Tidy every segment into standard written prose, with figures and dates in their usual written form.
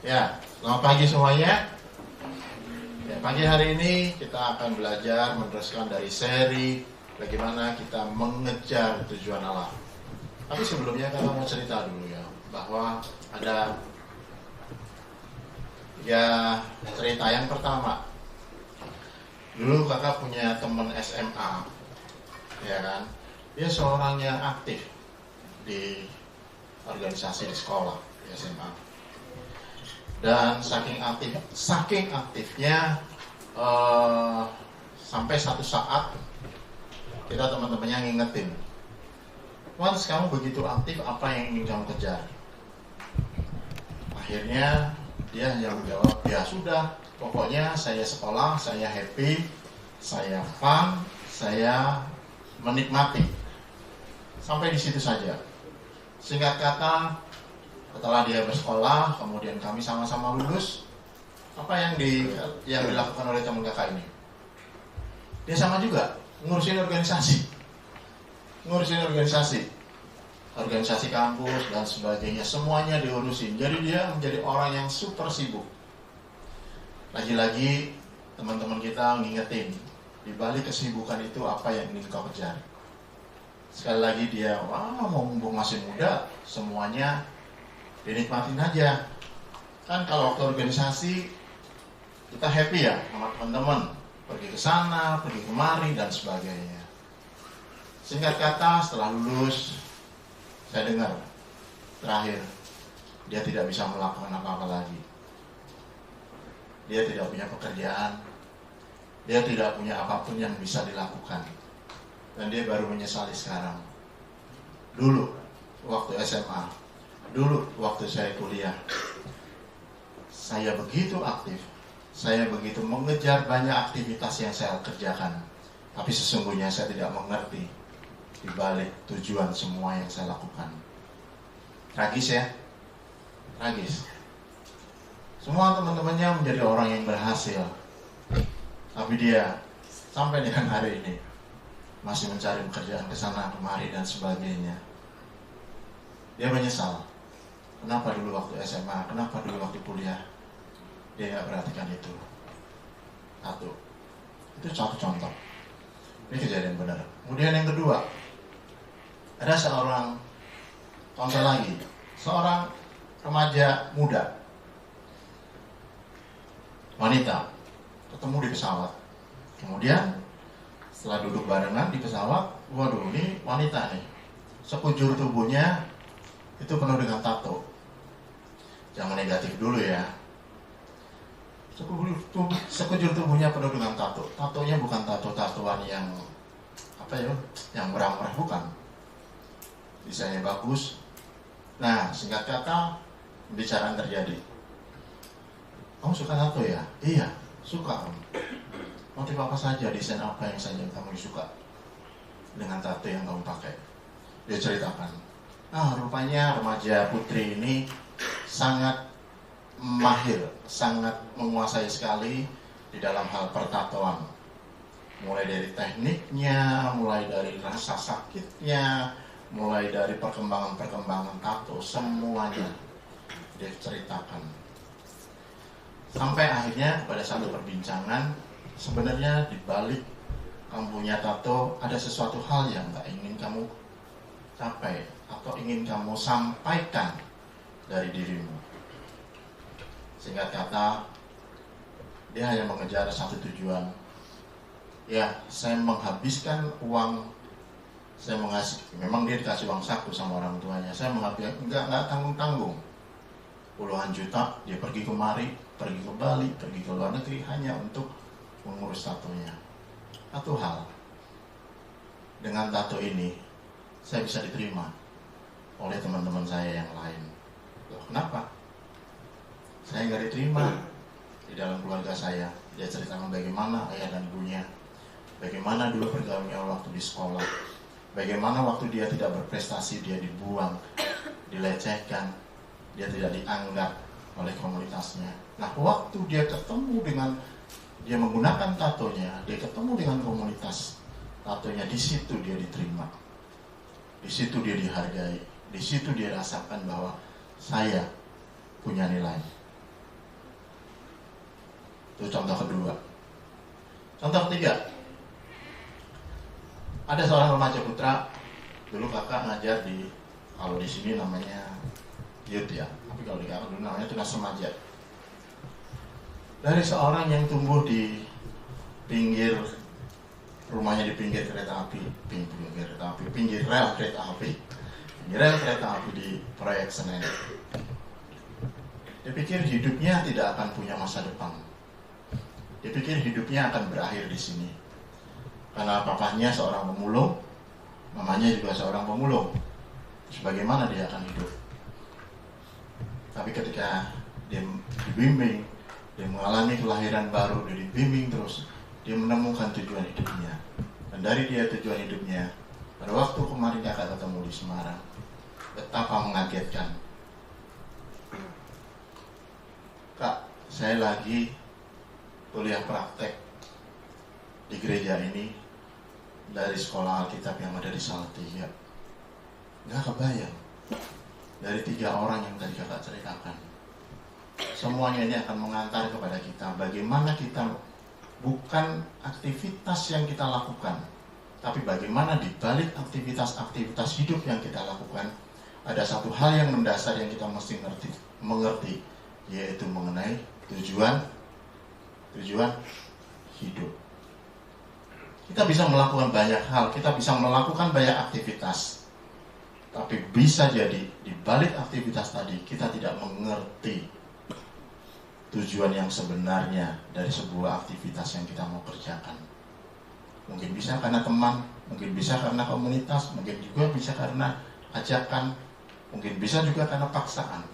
Ya, selamat pagi semuanya. Ya, pagi hari ini kita akan belajar meneruskan dari seri bagaimana kita mengejar tujuan Allah. Tapi sebelumnya kita mau cerita dulu ya, bahwa ada cerita yang pertama. Dulu kakak punya teman SMA, ya kan? Dia seorang yang aktif di organisasi di sekolah di SMA. Dan saking aktifnya sampai satu saat kita teman-temannya ngingetin, once kamu begitu aktif, apa yang ingin kamu kejar? Akhirnya dia hanya menjawab, ya sudah, pokoknya saya sekolah, saya happy, saya fun, saya menikmati. Sampai di situ saja. Singkat kata, setelah dia bersekolah, kemudian kami sama-sama lulus, apa yang dilakukan oleh teman kakak ini? Dia sama juga, ngurusin organisasi kampus dan sebagainya, semuanya diurusin. Jadi dia menjadi orang yang super sibuk. Lagi-lagi teman-teman kita ngingetin, di balik kesibukan itu apa yang ingin kau kejar? Sekali lagi dia, mumpung masih muda, semuanya dinikmatin aja. Kan kalau waktu organisasi kita happy ya sama teman-teman, pergi ke sana, pergi kemari dan sebagainya. Singkat kata, setelah lulus saya dengar terakhir dia tidak bisa melakukan apa-apa lagi. Dia tidak punya pekerjaan, dia tidak punya apapun yang bisa dilakukan, dan dia baru menyesali sekarang. Dulu waktu SMA, dulu waktu saya kuliah, saya begitu aktif, saya begitu mengejar banyak aktivitas yang saya kerjakan, tapi sesungguhnya saya tidak mengerti di balik tujuan semua yang saya lakukan. Tragis ya, tragis. Semua teman-temannya menjadi orang yang berhasil, tapi dia sampai dengan hari ini masih mencari pekerjaan ke sana kemari dan sebagainya. Dia menyesal. Kenapa dulu waktu SMA, kenapa dulu waktu kuliah dia nggak perhatikan itu? Itu satu contoh. Ini kejadian benar. Kemudian yang kedua, ada seorang contoh lagi, seorang remaja muda, wanita, ketemu di pesawat. Kemudian setelah duduk barengan di pesawat, waduh, ini wanita nih, sekujur tubuhnya itu penuh dengan tato. Jangan negatif dulu ya. Sekujur tubuhnya penuh dengan tato. Tatonya bukan tato-tatoan yang yang merah-merah, bukan. Desainnya bagus. Nah, singkat kata, pembicaraan terjadi. Kamu suka tato ya? Iya, suka. Motif apa saja, desain apa yang saja kamu suka dengan tato yang kamu pakai? Dia ceritakan. Rupanya remaja putri ini sangat mahir, sangat menguasai sekali di dalam hal pertatoan. Mulai dari tekniknya, mulai dari rasa sakitnya, mulai dari perkembangan tato, semuanya dia ceritakan. Sampai akhirnya pada satu perbincangan, sebenarnya di balik kamu punya tato ada sesuatu hal yang tak ingin kamu capai atau ingin kamu sampaikan dari dirimu. Singkat kata, dia hanya mengejar satu tujuan. Ya, saya menghabiskan uang, memang dia dikasih uang saku sama orang tuanya. Saya menghabiskan, enggak tanggung-tanggung. Puluhan juta, dia pergi kemari, pergi ke Bali, pergi ke luar negeri hanya untuk mengurus tatonya. Satu hal, dengan tato ini saya bisa diterima oleh teman-teman saya yang lain. Loh, kenapa? Saya nggak diterima di dalam keluarga saya. Dia ceritakan bagaimana ayah dan ibunya, bagaimana dulu pergaulannya waktu di sekolah, bagaimana waktu dia tidak berprestasi dia dibuang, dilecehkan, dia tidak dianggap oleh komunitasnya. Nah, waktu dia menggunakan tatonya, dia ketemu dengan komunitas tatonya, di situ dia diterima, di situ dia dihargai, di situ dia rasakan bahwa saya punya nilai. Itu contoh kedua. Contoh ketiga, ada seorang remaja putra. Dulu kakak ngajar kalau di sini namanya youth ya, tapi kalau di kakak dulu namanya tunas remaja. Dari seorang yang tumbuh di pinggir rumahnya, di pinggir kereta api, pinggir rel kereta api di proyek Senen. Dia pikir hidupnya tidak akan punya masa depan. Dia pikir hidupnya akan berakhir di sini. Karena papahnya seorang pemulung, mamanya juga seorang pemulung. Terus bagaimana dia akan hidup? Tapi ketika dia dibimbing, dia mengalami kelahiran baru, dia dibimbing terus, dia menemukan tujuan hidupnya. Dan dari dia tujuan hidupnya, pada waktu kemarin kakak ketemu di Semarang, betapa mengagetkan. Kak, saya lagi kuliah praktek di gereja ini dari sekolah Alkitab yang ada di Salatiga. Nggak kebayang, dari 3 orang yang tadi kakak ceritakan, semuanya ini akan mengantar kepada kita bagaimana kita, bukan aktivitas yang kita lakukan, tapi bagaimana di balik aktivitas-aktivitas hidup yang kita lakukan, ada satu hal yang mendasar yang kita mesti mengerti, yaitu mengenai tujuan hidup. Kita bisa melakukan banyak hal, kita bisa melakukan banyak aktivitas, tapi bisa jadi di balik aktivitas tadi kita tidak mengerti tujuan yang sebenarnya dari sebuah aktivitas yang kita mau kerjakan. Mungkin bisa karena teman, mungkin bisa karena komunitas, mungkin juga bisa karena ajakan, mungkin bisa juga karena paksaan.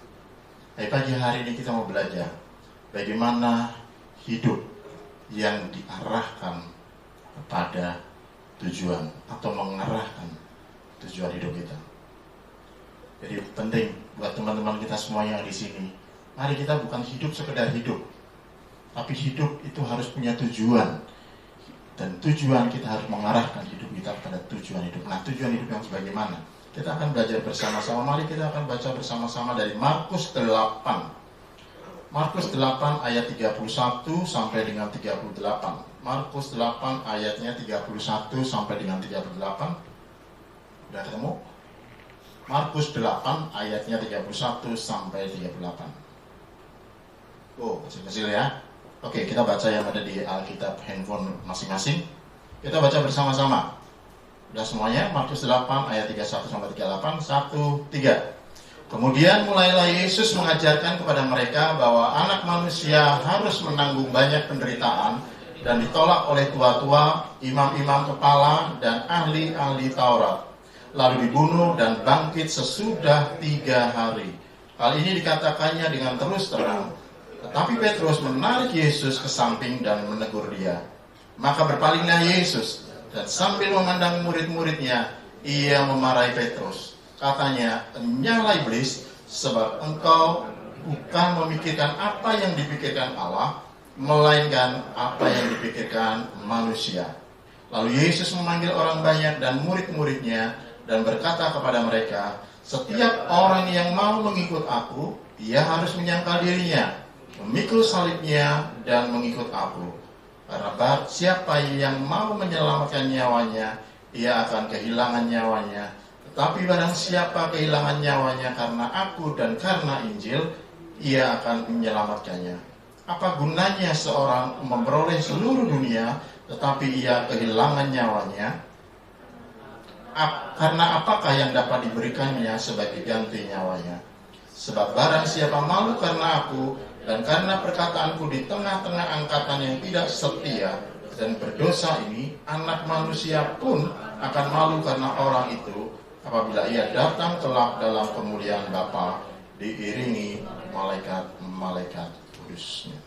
Tapi pagi hari ini kita mau belajar bagaimana hidup yang diarahkan kepada tujuan atau mengarahkan tujuan hidup kita. Jadi penting buat teman-teman kita semua yang di sini. Mari kita bukan hidup sekedar hidup, tapi hidup itu harus punya tujuan. Dan tujuan kita harus mengarahkan hidup kita pada tujuan hidup. Nah, tujuan hidup yang sebagaimana? Kita akan belajar bersama-sama. Mari kita akan baca bersama-sama dari Markus 8. Markus 8 ayat 31 sampai dengan 38. Markus 8 ayatnya 31 sampai dengan 38. Sudah ketemu? Markus 8 ayatnya 31 sampai 38. Oh, kecil-kecil ya. Oke, kita baca yang ada di Alkitab handphone masing-masing. Kita baca bersama-sama. Sudah semuanya? Markus 8 ayat 31 sampai 38. 1, 3. Kemudian mulailah Yesus mengajarkan kepada mereka bahwa anak manusia harus menanggung banyak penderitaan dan ditolak oleh tua-tua, imam-imam kepala, dan ahli-ahli Taurat, lalu dibunuh dan bangkit sesudah 3 hari. Hal ini dikatakannya dengan terus terang. Tetapi Petrus menarik Yesus ke samping dan menegur dia. Maka berpalinglah Yesus, dan sambil memandang murid-muridnya, ia memarahi Petrus. Katanya, "Nyala iblis, sebab engkau bukan memikirkan apa yang dipikirkan Allah, melainkan apa yang dipikirkan manusia." Lalu Yesus memanggil orang banyak dan murid-muridnya dan berkata kepada mereka, "Setiap orang yang mau mengikut aku, ia harus menyangkal dirinya, memikul salibnya dan mengikut aku. Karena siapa yang mau menyelamatkan nyawanya, ia akan kehilangan nyawanya. Tetapi barang siapa kehilangan nyawanya karena aku dan karena Injil, ia akan menyelamatkannya. Apa gunanya seorang memperoleh seluruh dunia, tetapi ia kehilangan nyawanya? Karena apakah yang dapat diberikannya sebagai ganti nyawanya? Sebab barang siapa malu karena aku dan karena perkataanku di tengah-tengah angkatan yang tidak setia dan berdosa ini, anak manusia pun akan malu karena orang itu apabila ia datang kelak dalam kemuliaan Bapa diiringi malaikat-malaikat kudusnya."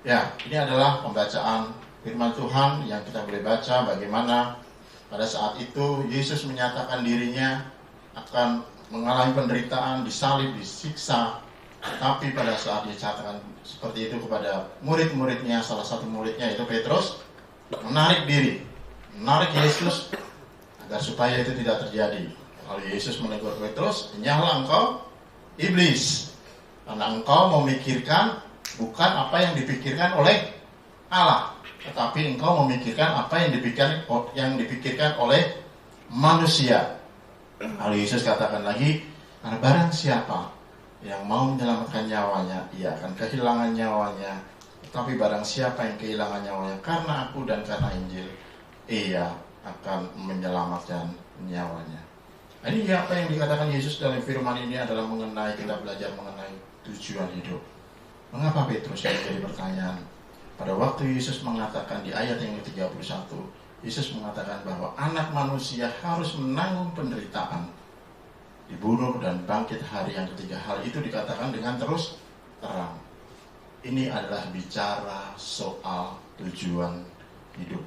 Ya, ini adalah pembacaan firman Tuhan yang kita boleh baca bagaimana pada saat itu Yesus menyatakan dirinya akan mengalami penderitaan, disalib, disiksa. Tapi pada saat dikatakan seperti itu kepada murid-muridnya, salah satu muridnya itu Petrus, menarik Yesus agar supaya itu tidak terjadi. Lalu Yesus menegur Petrus, "Nyala engkau iblis, karena engkau memikirkan bukan apa yang dipikirkan oleh Allah, tetapi engkau memikirkan apa yang dipikirkan oleh manusia. Lalu Yesus katakan lagi, karena barang siapa yang mau menyelamatkan nyawanya, ia akan kehilangan nyawanya. Tetapi barang siapa yang kehilangan nyawanya karena aku dan karena Injil, ia akan menyelamatkan nyawanya. Nah, ini apa yang dikatakan Yesus dalam firman ini adalah kita belajar mengenai tujuan hidup. Mengapa Petrus menjadi pertanyaan? Pada waktu Yesus mengatakan di ayat yang ke-31, Yesus mengatakan bahwa anak manusia harus menanggung penderitaan, dibunuh dan bangkit hari yang ketiga. Hal itu dikatakan dengan terus terang. Ini adalah bicara soal tujuan hidup.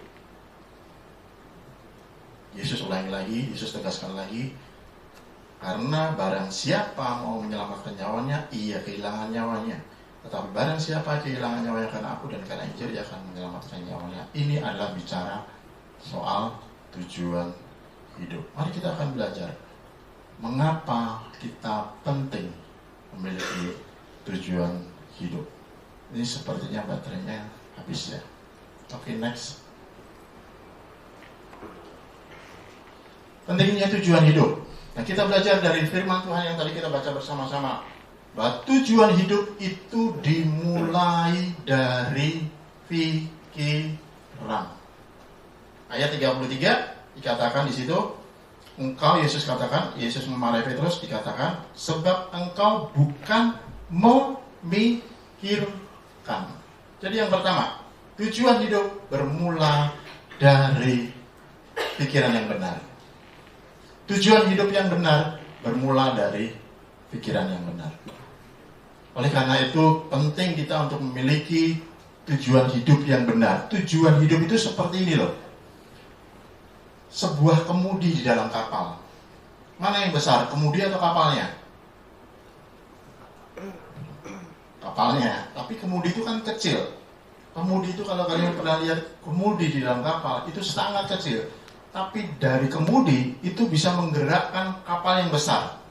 Yesus ulangi lagi, Yesus tegaskan lagi, karena barang siapa mau menyelamatkan nyawanya, ia kehilangan nyawanya. Tetapi barang siapa kehilangan nyawanya karena aku dan karena Injil, ia akan menyelamatkan nyawanya. Ini adalah bicara soal tujuan hidup. Mari kita akan belajar mengapa kita penting memiliki tujuan hidup. Ini sepertinya baterainya habis ya. Oke, next. Pentingnya tujuan hidup. Nah, kita belajar dari firman Tuhan yang tadi kita baca bersama-sama, bahwa tujuan hidup itu dimulai dari pikiran. Ayat 33 dikatakan di situ, Yesus memarahi Petrus, dikatakan, sebab engkau bukan memikirkan. Jadi yang pertama, tujuan hidup bermula dari pikiran yang benar. Tujuan hidup yang benar bermula dari pikiran yang benar. Oleh karena itu penting kita untuk memiliki tujuan hidup yang benar. Tujuan hidup itu seperti ini loh. Sebuah kemudi di dalam kapal. Mana yang besar, kemudi atau kapalnya? Kapalnya. Tapi kemudi itu kan kecil. Kemudi itu kalau kalian pernah lihat kemudi di dalam kapal itu sangat kecil. Tapi dari kemudi itu bisa menggerakkan kapal yang besar.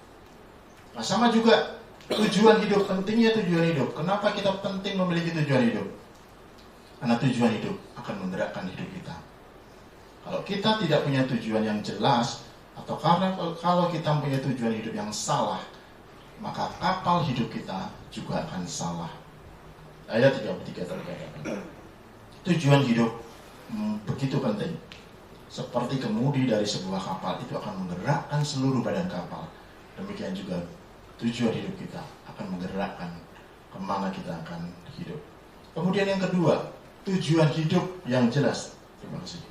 Nah, sama juga tujuan hidup, pentingnya tujuan hidup. Kenapa kita penting memiliki tujuan hidup? Karena tujuan hidup akan menggerakkan hidup kita. Kalau kita tidak punya tujuan yang jelas, atau kalau kita punya tujuan hidup yang salah, maka kapal hidup kita juga akan salah. Ayat 33 terkatakan, tujuan hidup begitu penting. Seperti kemudi dari sebuah kapal, itu akan menggerakkan seluruh badan kapal. Demikian juga tujuan hidup kita akan menggerakkan kemana kita akan hidup. Kemudian yang kedua, tujuan hidup yang jelas. Terima kasih.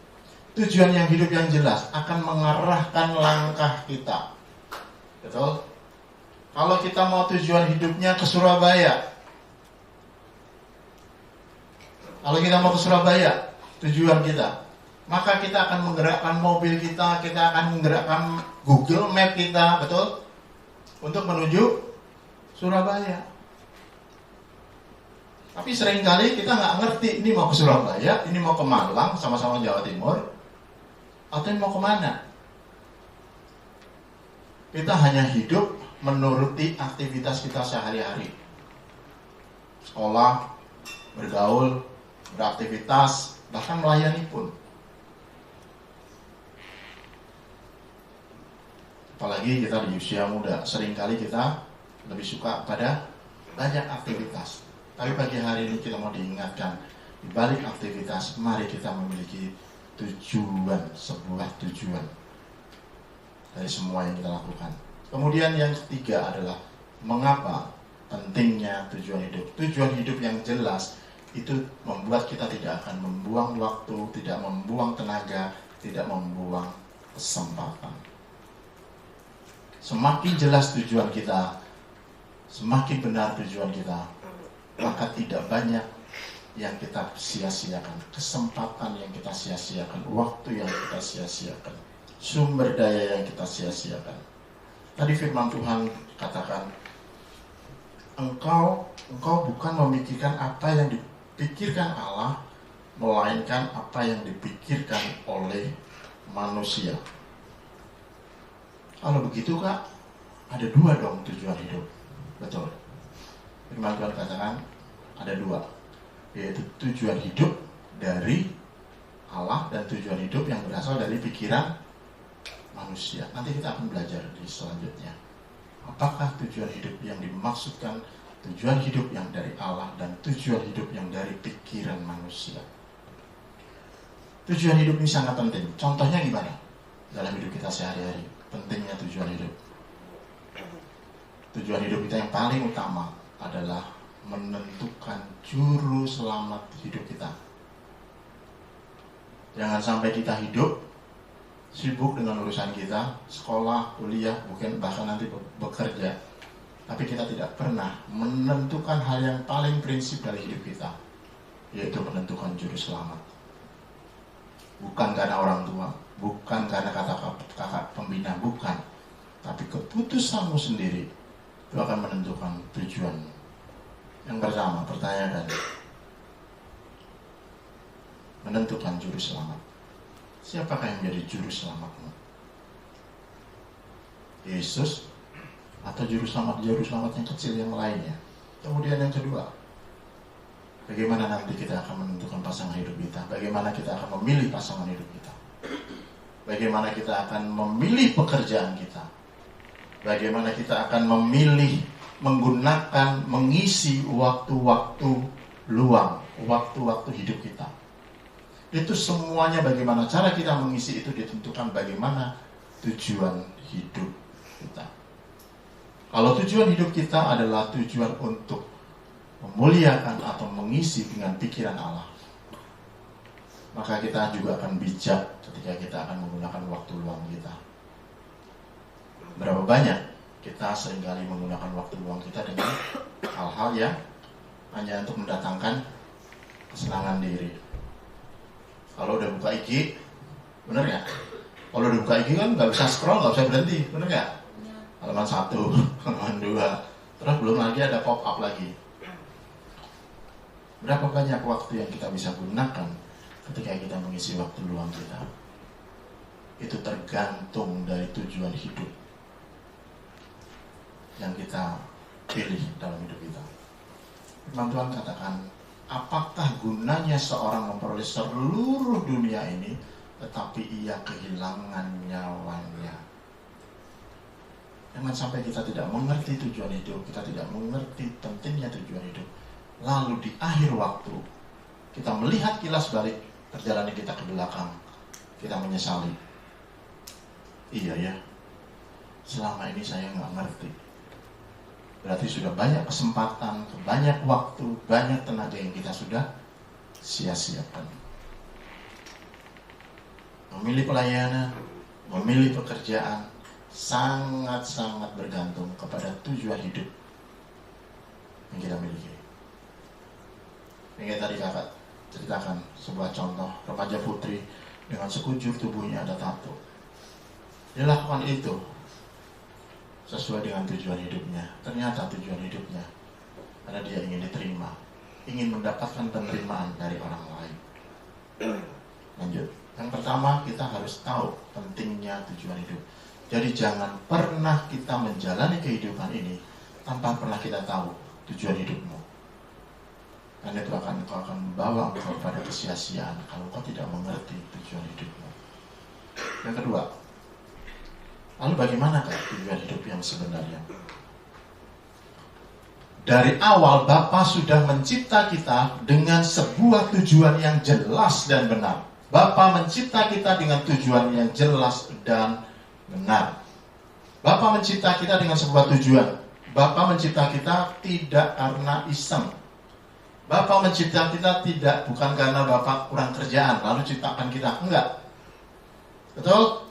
Tujuan yang hidup yang jelas akan mengarahkan langkah kita. Betul? Kalau kita mau tujuan hidupnya ke Surabaya, tujuan kita, maka kita akan menggerakkan mobil kita akan menggerakkan Google Map kita, betul? Untuk menuju Surabaya. Tapi seringkali kita nggak ngerti, ini mau ke Surabaya, ini mau ke Malang, sama-sama Jawa Timur, atau ini mau kemana? Kita hanya hidup menuruti aktivitas kita sehari-hari. Sekolah, bergaul, beraktivitas, bahkan melayani pun. Apalagi kita di usia muda, seringkali kita lebih suka pada banyak aktivitas. Tapi pagi hari ini kita mau diingatkan, di balik aktivitas, mari kita memiliki sebuah tujuan dari semua yang kita lakukan. Kemudian yang ketiga adalah mengapa pentingnya tujuan hidup. Tujuan hidup yang jelas itu membuat kita tidak akan membuang waktu, tidak membuang tenaga, tidak membuang kesempatan. Semakin jelas tujuan kita, semakin benar tujuan kita, maka tidak banyak yang kita sia-siakan, kesempatan yang kita sia-siakan, waktu yang kita sia-siakan, sumber daya yang kita sia-siakan. Tadi firman Tuhan katakan, engkau bukan memikirkan apa yang dipikirkan Allah, melainkan apa yang dipikirkan oleh manusia. Kalau begitu Kak, ada dua dong tujuan hidup. Betul. Firman Tuhan katakan, ada dua, yaitu tujuan hidup dari Allah dan tujuan hidup yang berasal dari pikiran manusia. Nanti kita akan belajar di selanjutnya. Apakah tujuan hidup yang dimaksudkan, tujuan hidup yang dari Allah dan tujuan hidup yang dari pikiran manusia. Tujuan hidup ini sangat penting. Contohnya gimana? Dalam hidup kita sehari-hari, pentingnya tujuan hidup. Tujuan hidup kita yang paling utama adalah menentukan juru selamat hidup kita. Jangan sampai kita hidup sibuk dengan urusan kita, sekolah, kuliah, mungkin bahkan nanti bekerja, tapi kita tidak pernah menentukan hal yang paling prinsip dari hidup kita, yaitu menentukan juru selamat. Bukan karena orang tua, bukan karena kakak pembina, bukan, tapi keputusanmu sendiri itu akan menentukan tujuan. Yang pertama, pertanyakan, menentukan juru selamat. Siapakah yang menjadi juru selamatmu? Yesus atau juru selamat yang kecil yang lainnya? Kemudian yang kedua, bagaimana nanti kita akan menentukan pasangan hidup kita? Bagaimana kita akan memilih pasangan hidup kita? Bagaimana kita akan memilih pekerjaan kita? Bagaimana kita akan memilih, menggunakan, mengisi waktu-waktu luang, waktu-waktu hidup kita? Itu semuanya bagaimana cara kita mengisi itu ditentukan bagaimana tujuan hidup kita. Kalau tujuan hidup kita adalah tujuan untuk memuliakan atau mengisi dengan pikiran Allah, maka kita juga akan bijak ketika kita akan menggunakan waktu luang kita. Berapa banyak kita seringkali menggunakan waktu luang kita dengan hal-hal yang hanya untuk mendatangkan kesenangan diri. Kalau udah buka IG, bener nggak? Kalau udah buka IG kan nggak bisa scroll, nggak bisa berhenti, bener nggak? Halaman 1, halaman 2, terus belum lagi ada pop up lagi. Berapa banyak waktu yang kita bisa gunakan ketika kita mengisi waktu luang kita? Itu tergantung dari tujuan hidup yang kita pilih dalam hidup kita. Firman Tuhan katakan, apakah gunanya seorang memperoleh seluruh dunia ini tetapi ia kehilangan nyawanya? Jangan sampai kita tidak mengerti tujuan hidup, kita tidak mengerti pentingnya tujuan hidup, lalu di akhir waktu kita melihat kilas balik perjalanan kita ke belakang, kita menyesali. Iya ya, selama ini saya nggak ngerti. Berarti sudah banyak kesempatan, banyak waktu, banyak tenaga yang kita sudah sia-siakan. Memilih pelayanan, memilih pekerjaan, sangat-sangat bergantung kepada tujuan hidup yang kita miliki. Yang tadi kakak ceritakan sebuah contoh remaja putri dengan sekujur tubuhnya ada tato. Dia lakukan itu sesuai dengan tujuan hidupnya. Ternyata tujuan hidupnya karena dia ingin diterima, ingin mendapatkan penerimaan dari orang lain. Lanjut. Yang pertama, kita harus tahu pentingnya tujuan hidup. Jadi jangan pernah kita menjalani kehidupan ini tanpa pernah kita tahu tujuan hidupmu. Dan itu akan membawa engkau pada kesia-siaan kalau kau tidak mengerti tujuan hidupmu. Yang kedua, lalu bagaimanakah tujuan hidup yang sebenarnya? Dari awal Bapa sudah mencipta kita dengan sebuah tujuan yang jelas dan benar. Bapa mencipta kita dengan tujuan yang jelas dan benar. Bapa mencipta kita dengan sebuah tujuan. Bapa mencipta kita tidak karena iseng. Bapa mencipta kita bukan karena Bapa kurang kerjaan lalu ciptakan kita. Enggak. Betul?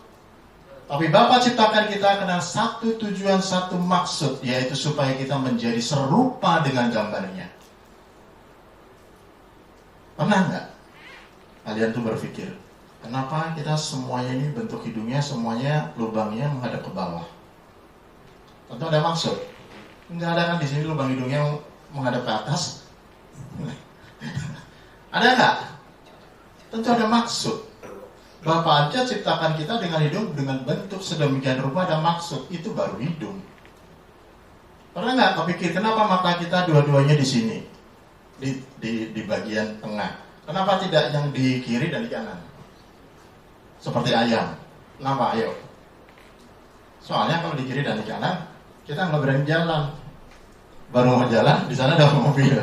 Tapi Bapa ciptakan kita karena satu tujuan, satu maksud, yaitu supaya kita menjadi serupa dengan gambarnya. Pernah enggak kalian tuh berpikir, kenapa kita semuanya ini bentuk hidungnya, semuanya lubangnya menghadap ke bawah? Tentu ada maksud. Enggak ada kan di sini lubang hidungnya menghadap ke atas? Ada enggak? Tentu ada maksud. Bapa aja ciptakan kita dengan hidung, dengan bentuk sedemikian rupa, ada maksud. Itu baru hidung. Pernah nggak kepikir kenapa mata kita dua-duanya di sini? di bagian tengah. Kenapa tidak yang di kiri dan di kanan? Seperti ayam. Kenapa? Ayo. Soalnya kalau di kiri dan di kanan, kita nggak berani jalan. Baru mau jalan, di sana ada mobil.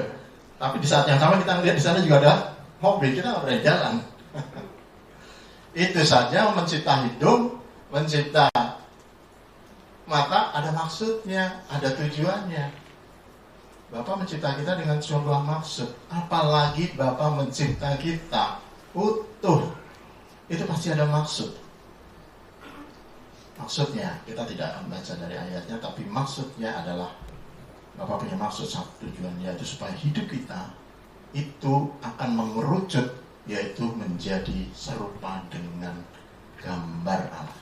Tapi di saat yang sama kita lihat di sana juga ada mobil, kita nggak berani jalan. Itu saja mencipta hidung, mencipta mata, ada maksudnya, ada tujuannya. Bapak mencipta kita dengan sebuah maksud. Apalagi Bapak mencipta kita utuh, itu pasti ada maksud. Maksudnya, kita tidak membaca dari ayatnya, tapi maksudnya adalah Bapak punya maksud, satu tujuan, yaitu supaya hidup kita itu akan mengerucut, yaitu menjadi serupa dengan gambar Allah.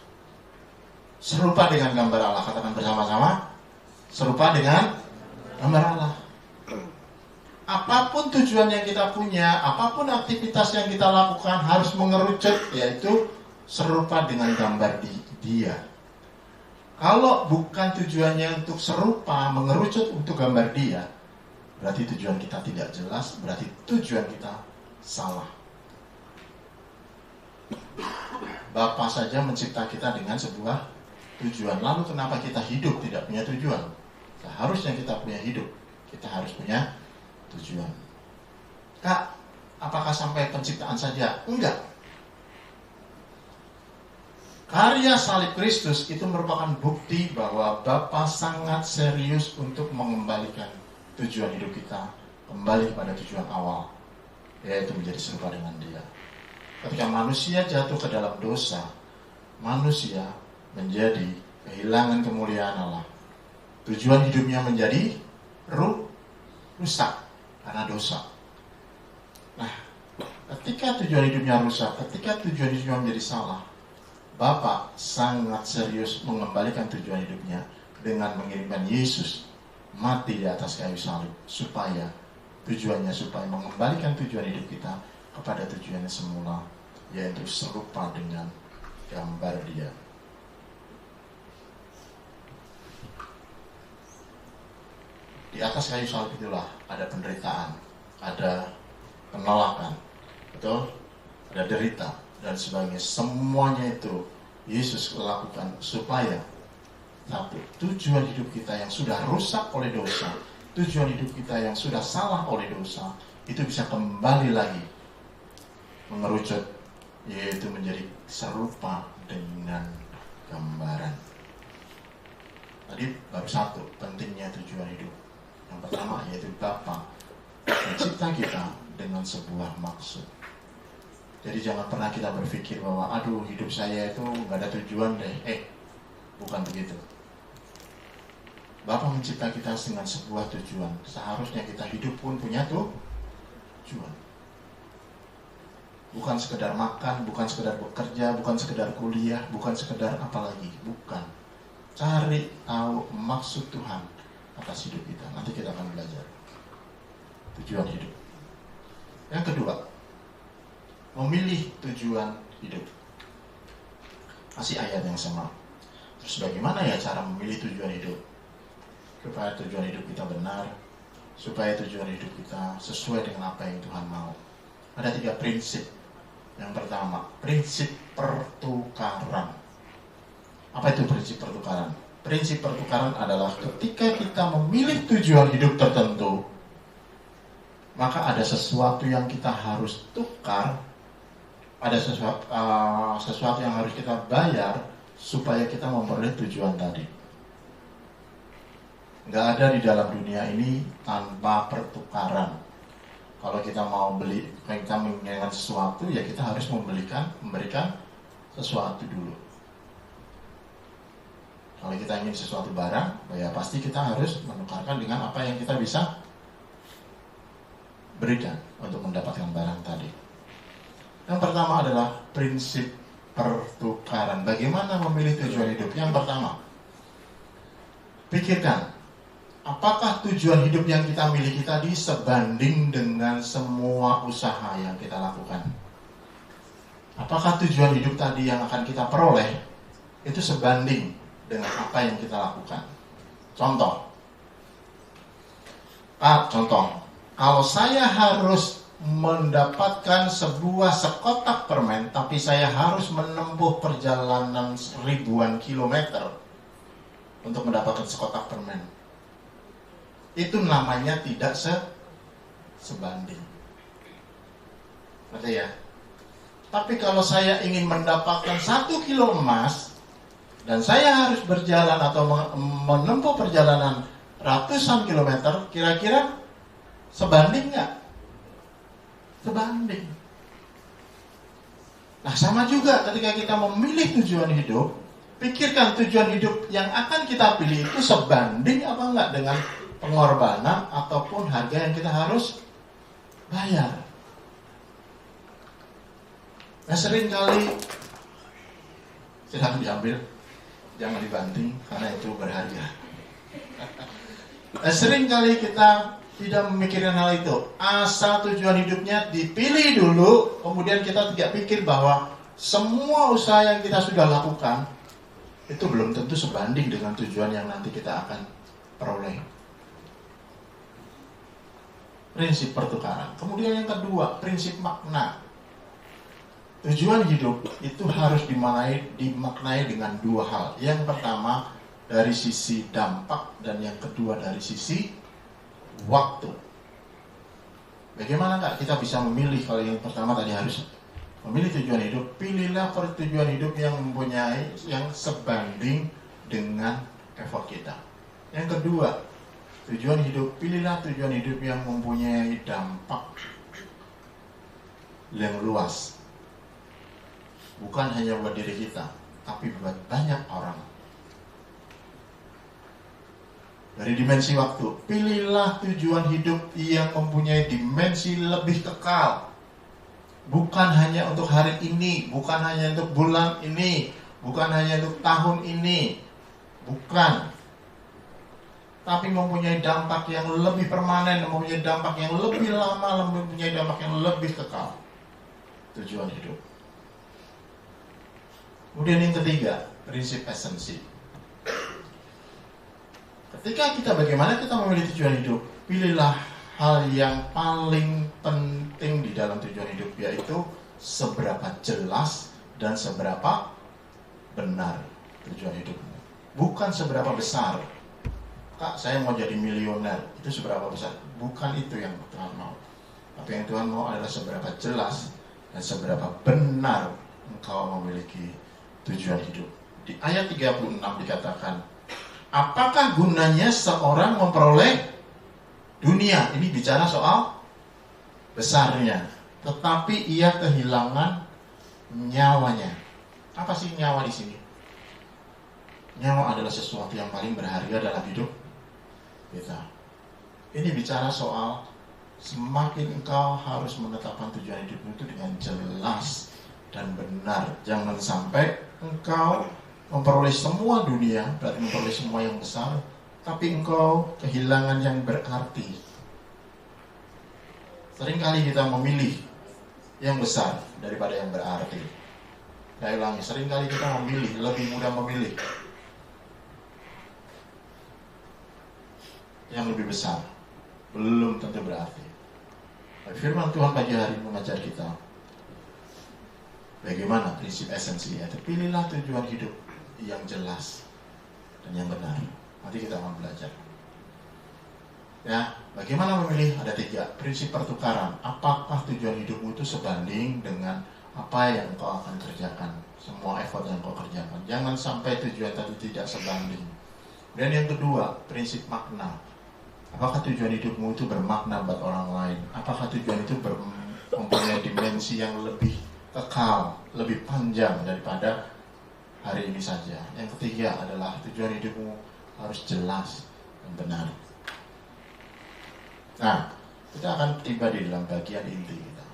Serupa dengan gambar Allah, katakan bersama-sama, serupa dengan gambar Allah. Apapun tujuan yang kita punya, apapun aktivitas yang kita lakukan harus mengerucut, yaitu serupa dengan gambar dia. Kalau bukan tujuannya untuk serupa, mengerucut untuk gambar dia, berarti tujuan kita tidak jelas, berarti tujuan kita salah. Bapa saja mencipta kita dengan sebuah tujuan. Lalu kenapa kita hidup tidak punya tujuan? Seharusnya kita punya hidup, kita harus punya tujuan. Kak, apakah sampai penciptaan saja? Enggak. Karya salib Kristus itu merupakan bukti bahwa Bapa sangat serius untuk mengembalikan tujuan hidup kita kembali kepada tujuan awal, yaitu menjadi serupa dengan Dia. Ketika manusia jatuh ke dalam dosa, manusia menjadi kehilangan kemuliaan Allah. Tujuan hidupnya menjadi rusak karena dosa. Nah, ketika tujuan hidupnya rusak, ketika tujuan hidupnya menjadi salah, Bapa sangat serius mengembalikan tujuan hidupnya dengan mengirimkan Yesus mati di atas kayu salib, supaya tujuannya supaya mengembalikan tujuan hidup kita kepada tujuannya semula, yaitu serupa dengan gambar Dia. Di atas kayu salib itulah ada penderitaan, ada penolakan, betul? Ada derita dan sebagainya. Semuanya itu Yesus lakukan supaya satu, tujuan hidup kita yang sudah rusak oleh dosa, tujuan hidup kita yang sudah salah oleh dosa, itu bisa kembali lagi mengerucut, yaitu menjadi serupa dengan gambaran. Tadi baru satu, pentingnya tujuan hidup. Yang pertama yaitu Bapa mencipta kita dengan sebuah maksud. Jadi jangan pernah kita berpikir bahwa aduh hidup saya itu gak ada tujuan deh. Bukan begitu. Bapa mencipta kita dengan sebuah tujuan. Seharusnya kita hidup pun punya tujuan. Bukan sekedar makan, bukan sekedar bekerja, bukan sekedar kuliah, bukan sekedar apalagi. Bukan. Cari tahu maksud Tuhan atas hidup kita. Nanti kita akan belajar tujuan hidup. Yang kedua, memilih tujuan hidup. Masih ayat yang sama. Terus bagaimana ya cara memilih tujuan hidup? Supaya tujuan hidup kita benar, supaya tujuan hidup kita sesuai dengan apa yang Tuhan mau. Ada 3 prinsip. Yang pertama, prinsip pertukaran. Apa itu prinsip pertukaran? Prinsip pertukaran adalah ketika kita memilih tujuan hidup tertentu, maka ada sesuatu yang kita harus tukar, ada sesuatu yang harus kita bayar supaya kita memperoleh tujuan tadi. Nggak ada di dalam dunia ini tanpa pertukaran. Kalau kita mau beli, kalau kita menginginkan sesuatu, ya kita harus memberikan sesuatu dulu. Kalau kita ingin sesuatu barang, ya pasti kita harus menukarkan dengan apa yang kita bisa berikan untuk mendapatkan barang tadi. Yang pertama adalah prinsip pertukaran. Bagaimana memilih tujuan hidup? Yang pertama, pikirkan, apakah tujuan hidup yang kita miliki tadi sebanding dengan semua usaha yang kita lakukan? Apakah tujuan hidup tadi yang akan kita peroleh itu sebanding dengan apa yang kita lakukan? Contoh, Kalau saya harus mendapatkan sebuah sekotak permen, tapi saya harus menempuh perjalanan ribuan kilometer untuk mendapatkan sekotak permen, itu namanya tidak sebanding. Ngerti ya? Tapi kalau saya ingin mendapatkan 1 kilo emas, dan saya harus berjalan atau menempuh perjalanan ratusan kilometer, kira-kira sebanding nggak? Sebanding. Nah, sama juga ketika kita memilih tujuan hidup, pikirkan tujuan hidup yang akan kita pilih itu sebanding apa enggak dengan pengorbanan ataupun harga yang kita harus bayar. Nah, seringkali silahkan diambil, jangan dibanting karena itu berharga. Nah, seringkali kita tidak memikirkan hal itu. Asal tujuan hidupnya dipilih dulu, kemudian kita tidak pikir bahwa semua usaha yang kita sudah lakukan itu belum tentu sebanding dengan tujuan yang nanti kita akan peroleh. Prinsip pertukaran. Kemudian yang kedua, prinsip makna. Tujuan hidup itu harus dimaknai dengan dua hal. Yang pertama dari sisi dampak dan yang kedua dari sisi waktu. Bagaimana nggak kita bisa memilih? Kalau yang pertama tadi harus memilih tujuan hidup, pilihlah tujuan hidup yang mempunyai yang sebanding dengan effort kita. Yang kedua, tujuan hidup, pilihlah tujuan hidup yang mempunyai dampak yang luas. Bukan hanya buat diri kita, tapi buat banyak orang. Dari dimensi waktu, pilihlah tujuan hidup yang mempunyai dimensi lebih kekal. Bukan hanya untuk hari ini, bukan hanya untuk bulan ini, bukan hanya untuk tahun ini, bukan. Tapi mempunyai dampak yang lebih permanen, mempunyai dampak yang lebih lama, mempunyai dampak yang lebih kekal. Tujuan hidup. Kemudian yang ketiga, prinsip esensi. Ketika bagaimana kita memilih tujuan hidup, pilihlah hal yang paling penting di dalam tujuan hidup, yaitu seberapa jelas dan seberapa benar tujuan hidupmu. Bukan seberapa besar. Kak, saya mau jadi miliuner, itu seberapa besar? Bukan itu yang Tuhan mau. Tapi yang Tuhan mau adalah seberapa jelas dan seberapa benar engkau memiliki tujuan hidup. Di ayat 36 dikatakan, apakah gunanya seorang memperoleh dunia? Ini bicara soal besarnya, tetapi ia kehilangan nyawanya. Apa sih nyawa di sini? Nyawa adalah sesuatu yang paling berharga dalam hidup kita. Ini bicara soal semakin engkau harus menetapkan tujuan hidupmu itu dengan jelas dan benar. Jangan sampai engkau memperoleh semua dunia, berarti memperoleh semua yang besar, tapi engkau kehilangan yang berarti. Seringkali kita memilih yang besar daripada yang berarti. Saya ulangi, seringkali kita memilih, lebih mudah memilih yang lebih besar, belum tentu berarti. Firman Tuhan pagi hari mengajar kita bagaimana prinsip esensi, yaitu pilihlah tujuan hidup yang jelas dan yang benar. Nanti kita akan belajar. Ya, bagaimana memilih? Ada 3 prinsip pertukaran. Apakah tujuan hidupmu itu sebanding dengan apa yang kau akan kerjakan, semua effort yang kau kerjakan? Jangan sampai tujuan tadi tidak sebanding. Dan yang kedua, prinsip makna. Apakah tujuan hidupmu itu bermakna buat orang lain? Apakah tujuan itu mempunyai dimensi yang lebih kekal, lebih panjang daripada hari ini saja? Yang ketiga adalah tujuan hidupmu harus jelas dan benar. Nah, kita akan tiba di dalam bagian inti kita.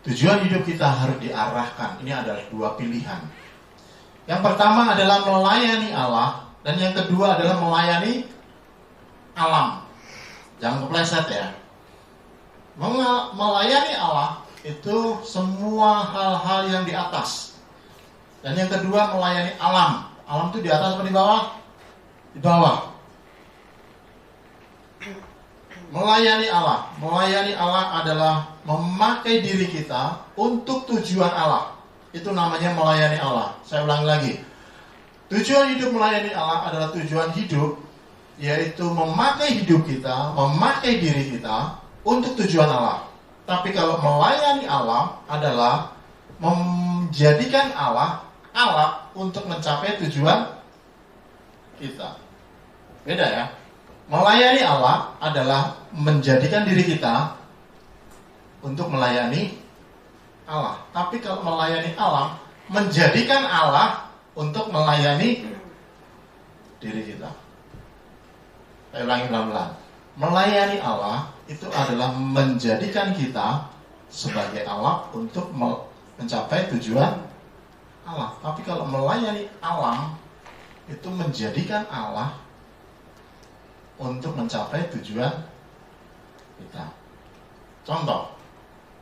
Tujuan hidup kita harus diarahkan. Ini adalah 2 pilihan. Yang pertama adalah melayani Allah, dan yang kedua adalah melayani alam. Jangan kepleset ya. Melayani Allah itu semua hal-hal yang di atas. Dan yang kedua melayani alam. Alam itu di atas atau di bawah? Di bawah. Melayani Allah. Melayani Allah adalah memakai diri kita untuk tujuan Allah. Itu namanya melayani Allah. Saya ulangi lagi. Tujuan hidup melayani Allah adalah tujuan hidup, yaitu memakai hidup kita, memakai diri kita untuk tujuan Allah. Tapi kalau melayani Allah adalah menjadikan Allah alat untuk mencapai tujuan kita. Beda ya. Melayani Allah adalah menjadikan diri kita untuk melayani Allah. Tapi kalau melayani Allah, menjadikan Allah untuk melayani diri kita. Saya ulangi pelan-pelan. Melayani Allah itu adalah menjadikan kita sebagai Allah untuk mencapai tujuan Allah. Tapi kalau melayani alam itu menjadikan Allah untuk mencapai tujuan kita. Contoh,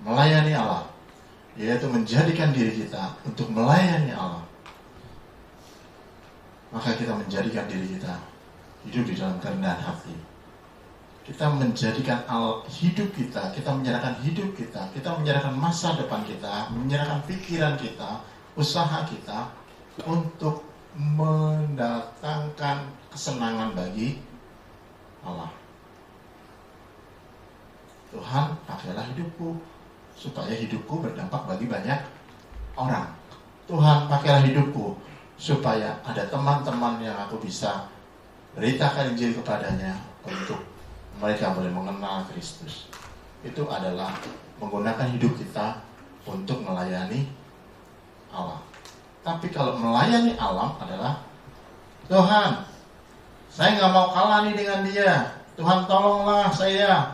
melayani Allah, yaitu menjadikan diri kita untuk melayani Allah. Maka kita menjadikan diri kita hidup di dalam kerendahan hati. Kita menjadikan hidup kita menyerahkan hidup kita menyerahkan masa depan kita, menyerahkan pikiran kita, usaha kita untuk mendatangkan kesenangan bagi Allah. Tuhan, pakailah hidupku supaya hidupku berdampak bagi banyak orang. Tuhan, pakailah hidupku supaya ada teman-teman yang aku bisa beritakan Injil kepadanya untuk mereka boleh mengenal Kristus. Itu adalah menggunakan hidup kita untuk melayani Allah. Tapi kalau melayani alam adalah, Tuhan, saya nggak mau kalah nih dengan dia. Tuhan tolonglah saya.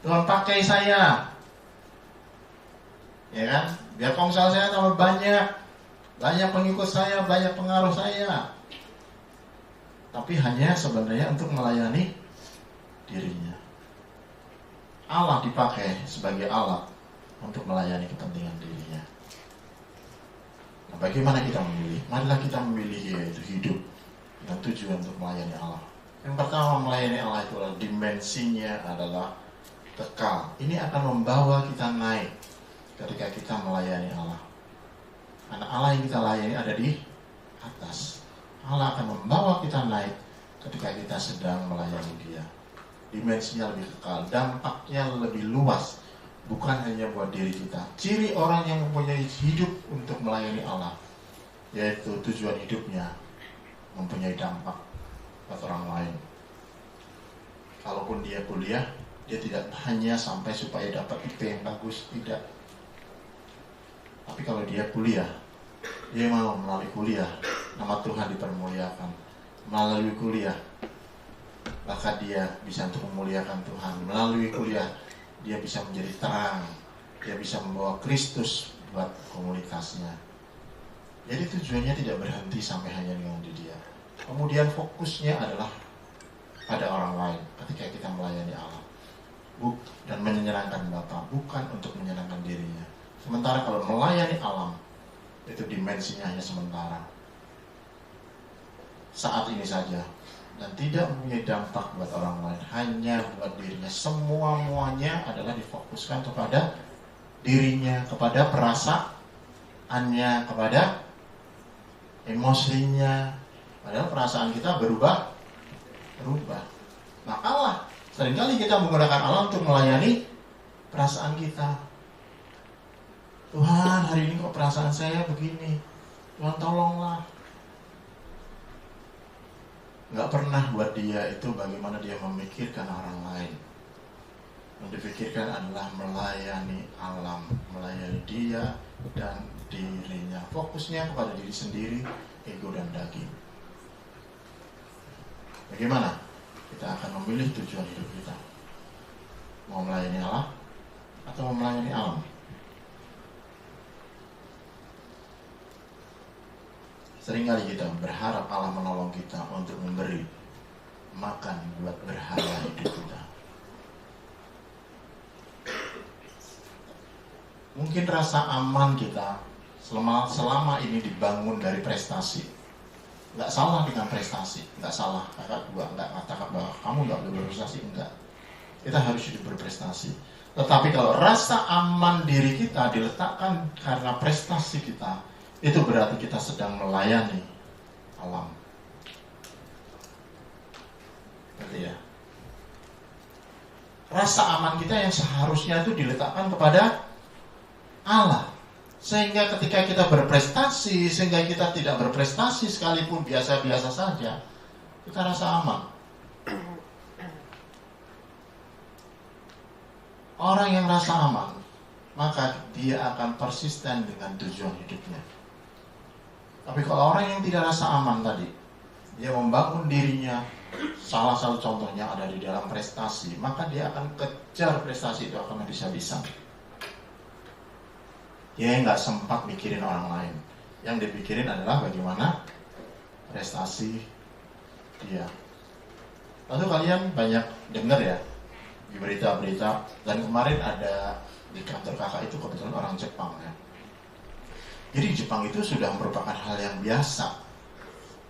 Tuhan pakai saya. Ya kan? Biar komsel saya tambah banyak. Banyak pengikut saya, banyak pengaruh saya. Tapi hanya sebenarnya untuk melayani dirinya. Allah dipakai sebagai alat untuk melayani kepentingan dirinya. Nah, bagaimana kita memilih? Marilah kita memilih, yaitu hidup dengan tujuan untuk melayani Allah. Yang pertama, melayani Allah itu adalah dimensinya adalah kekal. Ini akan membawa kita naik ketika kita melayani Allah. Karena Allah yang kita layani ada di atas. Allah akan membawa kita naik ketika kita sedang melayani Dia. Dimensinya lebih kekal, dampaknya lebih luas, bukan hanya buat diri kita. Ciri orang yang mempunyai hidup untuk melayani Allah, yaitu tujuan hidupnya mempunyai dampak buat orang lain. Kalaupun dia kuliah, dia tidak hanya sampai supaya dapat IP yang bagus, tidak. Tapi kalau dia kuliah, dia mau melalui kuliah nama Tuhan dipermuliakan. Melalui kuliah, bahkan dia bisa untuk memuliakan Tuhan. Melalui kuliah, dia bisa menjadi terang. Dia bisa membawa Kristus buat komunitasnya. Jadi tujuannya tidak berhenti sampai hanya dengan di dia. Kemudian fokusnya adalah pada orang lain ketika kita melayani Allah. Dan menyenangkan Bapa, bukan untuk menyenangkan dirinya. Sementara kalau melayani alam, itu dimensinya hanya sementara. Saat ini saja. Dan tidak mempunyai dampak buat orang lain, hanya buat dirinya. Semuanya adalah difokuskan kepada dirinya, kepada perasaannya, kepada emosinya. Padahal perasaan kita berubah. Nah, Allah, seringkali kita menggunakan Allah untuk melayani perasaan kita. Tuhan, hari ini kok perasaan saya begini. Tuhan tolonglah. Gak pernah buat dia itu bagaimana dia memikirkan orang lain. Yang dipikirkan adalah melayani alam, melayani dia dan dirinya. Fokusnya kepada diri sendiri, ego dan daging. Bagaimana kita akan memilih tujuan hidup kita? Mau melayani Allah atau mau melayani alam? Seringkali kita berharap Allah menolong kita untuk memberi makan buat berhala hidup kita. Mungkin rasa aman kita selama ini dibangun dari prestasi. Nggak salah dengan prestasi, nggak salah. Kakak juga nggak katakan bahwa kamu nggak boleh berprestasi, enggak. Kita harus hidup berprestasi. Tetapi kalau rasa aman diri kita diletakkan karena prestasi kita, itu berarti kita sedang melayani alam. Berarti ya. Rasa aman kita yang seharusnya itu diletakkan kepada Allah. Sehingga ketika kita berprestasi, sehingga kita tidak berprestasi sekalipun biasa-biasa saja, kita rasa aman. Orang yang rasa aman, maka dia akan persisten dengan tujuan hidupnya. Tapi kalau orang yang tidak rasa aman tadi, dia membangun dirinya, salah satu contohnya ada di dalam prestasi, maka dia akan kejar prestasi itu akan habis-habisan. Dia nggak sempat mikirin orang lain. Yang dipikirin adalah bagaimana prestasi dia. Lalu kalian banyak dengar ya di berita-berita, dan kemarin ada di kantor kakak itu kebetulan orang Jepang ya. Jadi di Jepang itu sudah merupakan hal yang biasa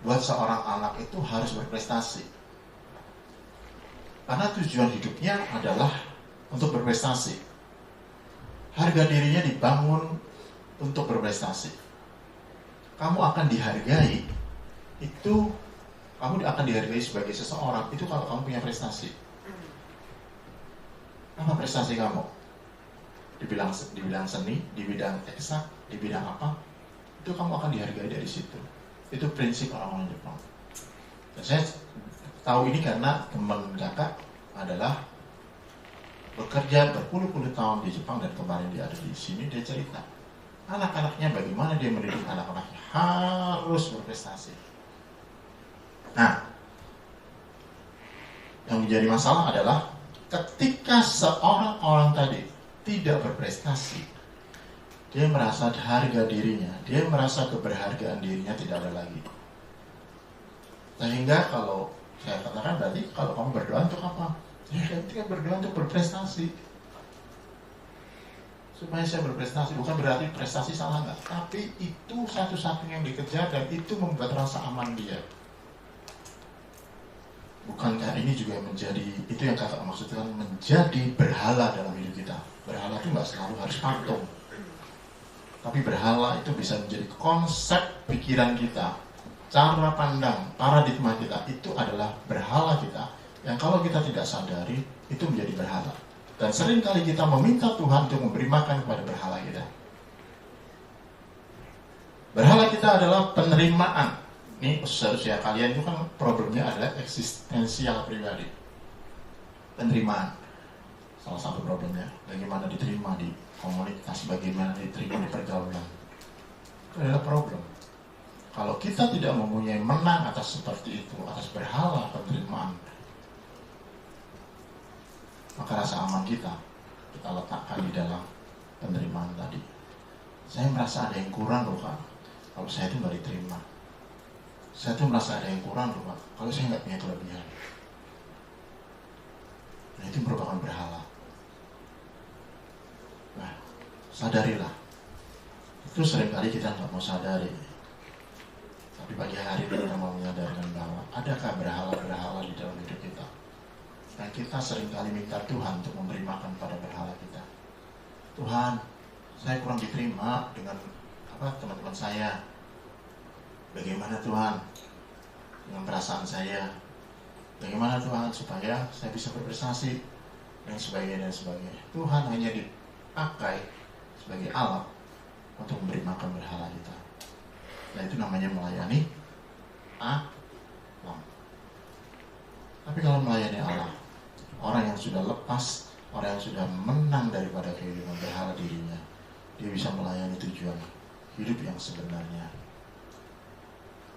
buat seorang anak itu harus berprestasi. Karena tujuan hidupnya adalah untuk berprestasi. Harga dirinya dibangun untuk berprestasi. Kamu akan dihargai, itu kamu akan dihargai sebagai seseorang itu kalau kamu punya prestasi. Apa prestasi kamu? Di bidang seni, di bidang eksak, di bidang apa? Itu kamu akan dihargai dari situ. Itu prinsip orang-orang Jepang. Dan saya tahu ini karena teman kakak adalah bekerja berpuluh-puluh tahun di Jepang, dan kemarin dia ada di sini, dia cerita anak-anaknya bagaimana dia mendidik anak-anaknya harus berprestasi. Nah, yang menjadi masalah adalah ketika seorang orang tadi tidak berprestasi, dia merasa harga dirinya, dia merasa keberhargaan dirinya tidak ada lagi. Sehingga kalau saya katakan tadi, kalau kamu berdoa untuk apa? Ya, ketika berdoa untuk berprestasi, supaya saya berprestasi. Bukan berarti prestasi salah, enggak, tapi itu satu-satunya yang dikejar, dan itu membuat rasa aman dia. Bukankah ini juga menjadi, itu yang kakak maksudkan, menjadi berhala dalam hidup kita. Berhala itu nggak selalu harus patung, tapi berhala itu bisa menjadi konsep pikiran kita, cara pandang, paradigma kita. Itu adalah berhala kita, yang kalau kita tidak sadari, itu menjadi berhala. Dan sering kali kita meminta Tuhan untuk memberi makan kepada berhala kita. Berhala kita adalah penerimaan. Ini seharusnya kalian itu kan problemnya adalah eksistensial pribadi. Penerimaan. Salah satu problemnya. Bagaimana diterima di komunitas, bagaimana diterima di pergaulan. Itu adalah problem. Kalau kita tidak mempunyai menang atas seperti itu, atas berhala penerimaan, maka rasa aman kita letakkan di dalam penerimaan tadi. Saya merasa ada yang kurang loh Kak, kalau saya itu nggak diterima. Saya tuh merasa ada yang kurang loh Kak, kalau saya nggak punya kelebihan. Nah, itu merupakan berhala. Nah, sadarilah. Itu seringkali kita nggak mau sadari. Tapi pagi hari ini kita mau menyadarkan bahwa adakah berhala-berhala di dalam hidup kita. Dan kita seringkali minta Tuhan untuk memberi makan pada berhala kita. Tuhan, saya kurang diterima dengan teman-teman saya. Bagaimana Tuhan dengan perasaan saya? Bagaimana Tuhan supaya saya bisa berprestasi? Dan sebagainya dan sebagainya. Tuhan hanya dipakai sebagai alat untuk memberi makan berhala kita. Nah, itu namanya melayani alam. Tapi kalau melayani Allah, orang yang sudah lepas, orang yang sudah menang daripada kehidupan berhala dirinya, dia bisa melayani tujuan hidup yang sebenarnya.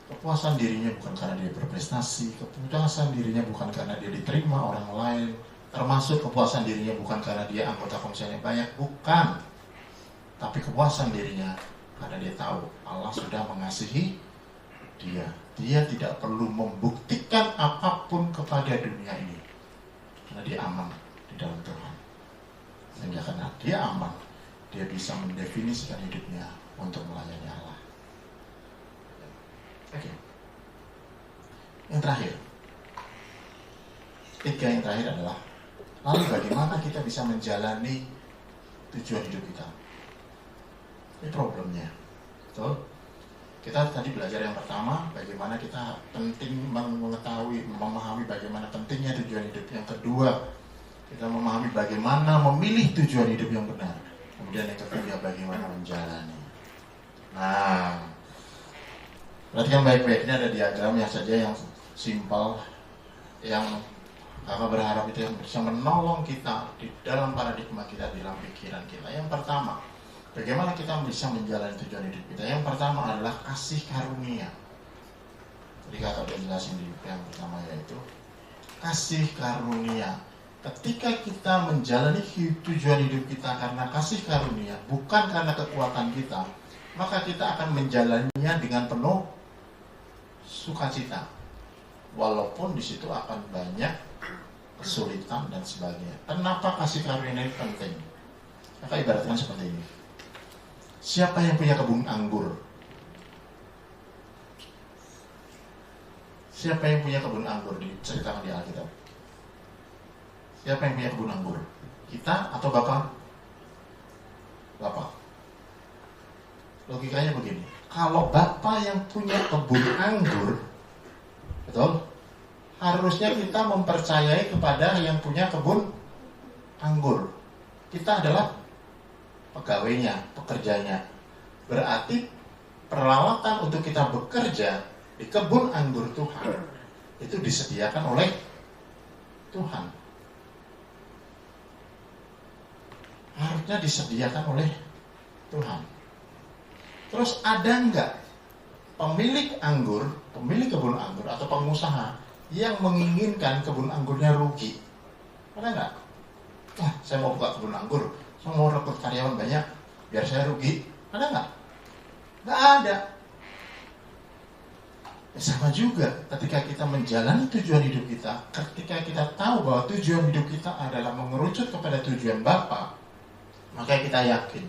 Kepuasan dirinya bukan karena dia berprestasi, kepuasan dirinya bukan karena dia diterima orang lain, termasuk kepuasan dirinya bukan karena dia anggota komisinya banyak, bukan. Tapi kepuasan dirinya karena dia tahu Allah sudah mengasihi dia. Dia tidak perlu membuktikan apapun kepada dunia ini, karena dia aman di dalam Tuhan. Sehingga karena dia aman, dia bisa mendefinisikan hidupnya untuk melayani Allah. Oke. Yang terakhir, yang terakhir adalah Lalu bagaimana kita bisa menjalani tujuan hidup kita? Ini problemnya. Betul? Kita tadi belajar yang pertama, bagaimana kita penting mengetahui, memahami bagaimana pentingnya tujuan hidup. Yang kedua, kita memahami bagaimana memilih tujuan hidup yang benar. Kemudian yang ketiga, bagaimana menjalani. Nah, perhatikan baik-baik, ini ada diagram yang saja yang simpel, yang Kakak berharap itu yang bisa menolong kita di dalam paradigma kita, di dalam pikiran kita. Yang pertama, bagaimana kita bisa menjalani tujuan hidup kita? Yang pertama adalah kasih karunia. Tadi Kakak udah jelasin di yang pertama, yaitu kasih karunia. Ketika kita menjalani tujuan hidup kita karena kasih karunia, bukan karena kekuatan kita, maka kita akan menjalaninya dengan penuh sukacita. Walaupun di situ akan banyak kesulitan dan sebagainya. Kenapa kasih karunia ini penting? Maka ibaratkan seperti ini. Siapa yang punya kebun anggur? Siapa yang punya kebun anggur diceritakan di Alkitab? Siapa yang punya kebun anggur? Kita atau Bapak? Bapak. Logikanya begini. Kalau Bapak yang punya kebun anggur, betul? Harusnya kita mempercayai kepada yang punya kebun anggur. Kita adalah pegawainya, pekerjanya. Berarti peralatan untuk kita bekerja di kebun anggur Tuhan itu disediakan oleh Tuhan. Harusnya disediakan oleh Tuhan. Terus ada enggak pemilik anggur, pemilik kebun anggur atau pengusaha yang menginginkan kebun anggurnya rugi? Ada enggak? Wah, saya mau buka kebun anggur, saya mau rekrut karyawan banyak biar saya rugi. Ada enggak? Enggak ada. Ya, sama juga ketika kita menjalani tujuan hidup kita, ketika kita tahu bahwa tujuan hidup kita adalah mengerucut kepada tujuan Bapa, maka kita yakin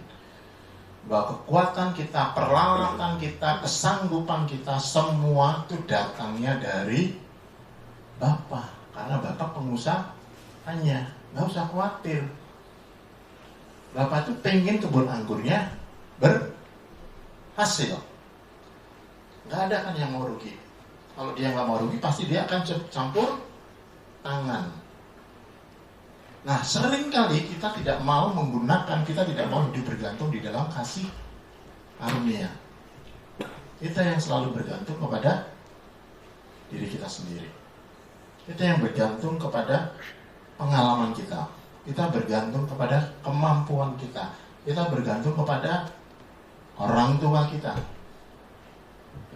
bahwa kekuatan kita, peralatan kita, kesanggupan kita, semua itu datangnya dari Bapak. Karena Bapak pengusahanya, nggak usah khawatir. Bapak itu pengen kebun anggurnya berhasil. Nggak ada kan yang mau rugi. Kalau dia nggak mau rugi, pasti dia akan campur tangan. Nah, seringkali kita tidak mau menggunakan, kita tidak mau hidup bergantung di dalam kasih karunia. Kita yang selalu bergantung kepada diri kita sendiri. Kita yang bergantung kepada pengalaman kita. Kita bergantung kepada kemampuan kita. Kita bergantung kepada orang tua kita.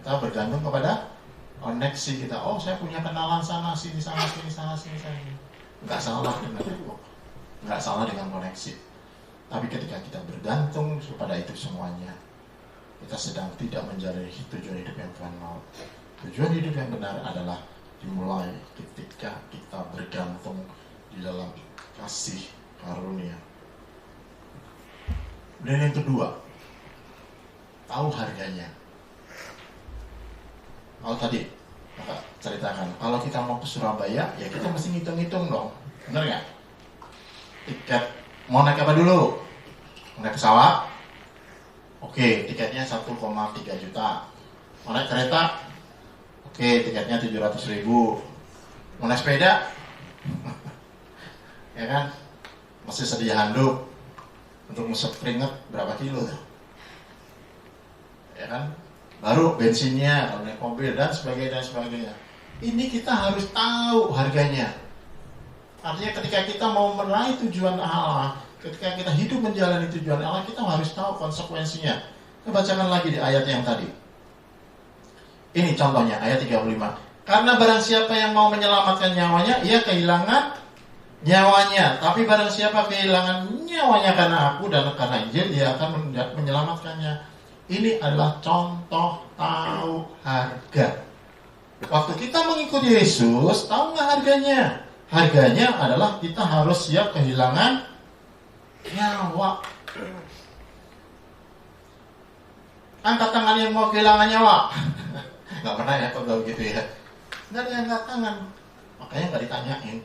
Kita bergantung kepada koneksi kita. Oh, saya punya kenalan sana, sini, sana, sini, sana, sini, sini. Enggak salah dengan network. Enggak salah dengan koneksi. Tapi ketika kita bergantung kepada itu semuanya, kita sedang tidak menjalani tujuan hidup yang Tuhan mau. Tujuan hidup yang benar adalah dimulai ketika kita bergantung di dalam kasih karunia. Dan yang kedua, tahu harganya. Kalau tadi Kakak ceritakan, kalau kita mau ke Surabaya, ya kita mesti ngitung-ngitung dong. Bener nggak? Tiket, mau naik apa dulu? Mau naik pesawat? Oke, tiketnya 1,3 juta. Mau naik kereta? Oke, tiketnya 700.000. Mau naik sepeda? Ya kan? Masih sedia handuk. Untuk ngusap keringet berapa kilo tuh? Ya kan? Baru bensinnya, kalau naik mobil, dan sebagainya, dan sebagainya. Ini kita harus tahu harganya. Artinya ketika kita mau meraih tujuan Allah, ketika kita hidup menjalani tujuan Allah, kita harus tahu konsekuensinya. Kita bacakan lagi di ayat yang tadi. Ini contohnya, ayat 35. Karena barang siapa yang mau menyelamatkan nyawanya, ia kehilangan nyawanya. Tapi barang siapa kehilangan nyawanya karena aku dan karena Injil, dia akan menyelamatkannya. Ini adalah contoh tahu harga. Waktu kita mengikuti Yesus, tahu nggak harganya? Harganya adalah kita harus siap kehilangan nyawa. Angkat tangan yang mau kehilangan nyawa. Nggak pernah ya kalau begitu ya. Nggak ada yang angkat tangan. Makanya nggak ditanyain.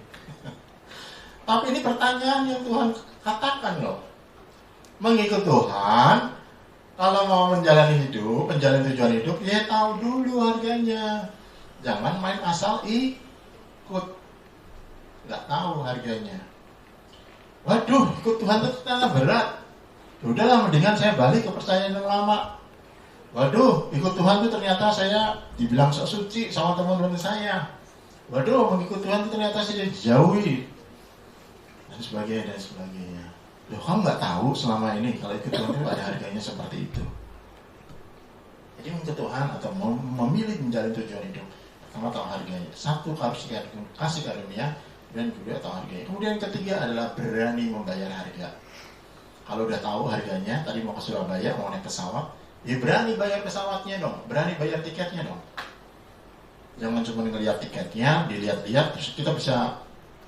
Tapi ini pertanyaan yang Tuhan katakan loh. Mengikut Tuhan, kalau mau menjalani hidup, menjalani tujuan hidup, ya tahu dulu harganya. Jangan main asal ikut. Nggak tahu harganya. Waduh, ikut Tuhan itu ternyata berat. Udahlah, mendingan saya balik ke percayaan yang lama. Waduh, ikut Tuhan itu ternyata saya dibilang sok suci sama teman-teman saya. Waduh, mengikut Tuhan itu ternyata saya dijauhi. Dan sebagainya, dan sebagainya. Loh, kamu nggak tahu selama ini kalau ikut Tuhan itu ada harganya seperti itu. Jadi mengikut Tuhan atau memilih menjalani tujuan hidup, pertama tahu harganya. Satu, harus kasih karunia, dan kedua tahu harganya. Kemudian yang ketiga adalah berani membayar harga. Kalau udah tahu harganya, tadi mau ke Surabaya, mau naik pesawat, ya berani bayar pesawatnya dong, berani bayar tiketnya dong. Jangan cuma ngeliat tiketnya, dilihat-lihat, terus kita bisa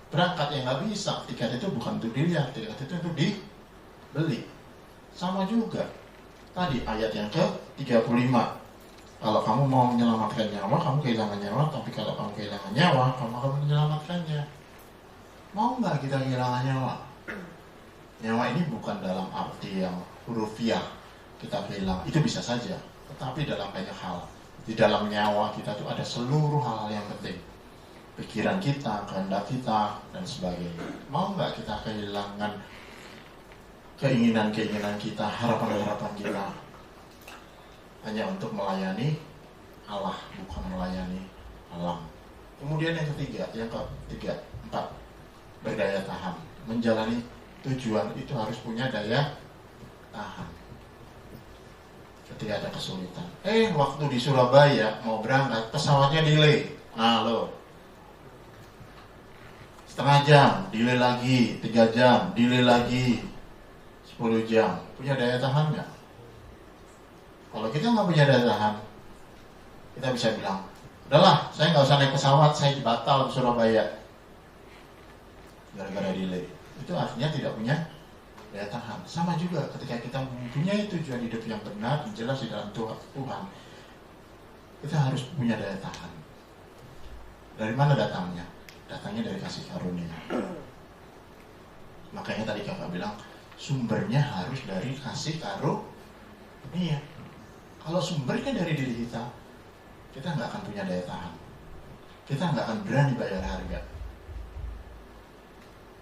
berangkat. Ya nggak bisa. Tiket itu bukan untuk dilihat, tiket itu untuk dibeli. Sama juga tadi ayat yang ke-35. Kalau kamu mau menyelamatkan nyawa, kamu kehilangan nyawa. Tapi kalau kamu kehilangan nyawa, kamu akan menyelamatkannya. Mau nggak kita kehilangan nyawa? Nyawa ini bukan dalam arti yang hurufiah kita kehilangan, itu bisa saja. Tetapi dalam banyak hal, di dalam nyawa kita itu ada seluruh hal yang penting. Pikiran kita, kehendak kita, dan sebagainya. Mau nggak kita kehilangan keinginan-keinginan kita, harapan-harapan kita, hanya untuk melayani Allah, bukan melayani alam. Kemudian yang ketiga, empat, berdaya tahan. Menjalani tujuan itu harus punya daya tahan. Ketika ada kesulitan. Waktu di Surabaya mau berangkat, pesawatnya delay. Nah lo, setengah jam, delay lagi, 3 jam, delay lagi, 10 jam. Punya daya tahan nggak? Kalau kita nggak punya daya tahan, kita bisa bilang, udahlah, saya nggak usah naik pesawat, saya batal ke Surabaya. Gara-gara delay. Itu artinya tidak punya daya tahan. Sama juga ketika kita mempunyai tujuan hidup yang benar, jelas di dalam Tuhan, kita harus punya daya tahan. Dari mana datangnya? Datangnya dari kasih karunia. Makanya tadi kakak bilang, sumbernya harus dari kasih karunia. Kalau sumbernya dari diri kita nggak akan punya daya tahan. Kita nggak akan berani bayar harga.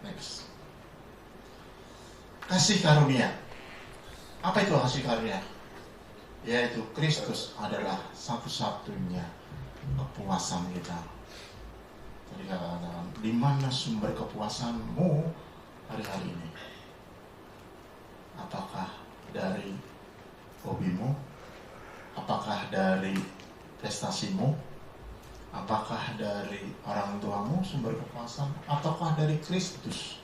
Next. Kasih karunia. Apa itu kasih karunia? Yaitu Kristus adalah satu-satunya kepuasan kita. Tadi katakan, di mana sumber kepuasanmu hari-hari ini? Apakah dari hobimu? Apakah dari prestasimu? Apakah dari orang tuamu sumber kepuasan? Ataukah dari Kristus?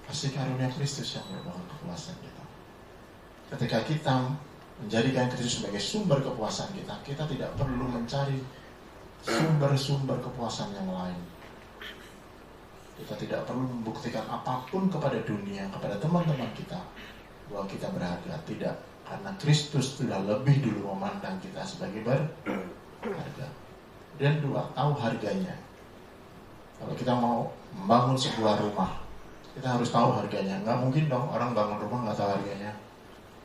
Kasih karunia Kristus yang merupakan kepuasan kita. Ketika kita menjadikan Kristus sebagai sumber kepuasan kita, kita tidak perlu mencari sumber-sumber kepuasan yang lain. Kita tidak perlu membuktikan apapun kepada dunia, kepada teman-teman kita, bahwa kita berharga. Tidak, karena Kristus sudah lebih dulu memandang kita sebagai berharga. Dan dua, tahu harganya. Kalau kita mau membangun sebuah rumah, kita harus tahu harganya. Nggak mungkin dong orang bangun rumah nggak tahu harganya.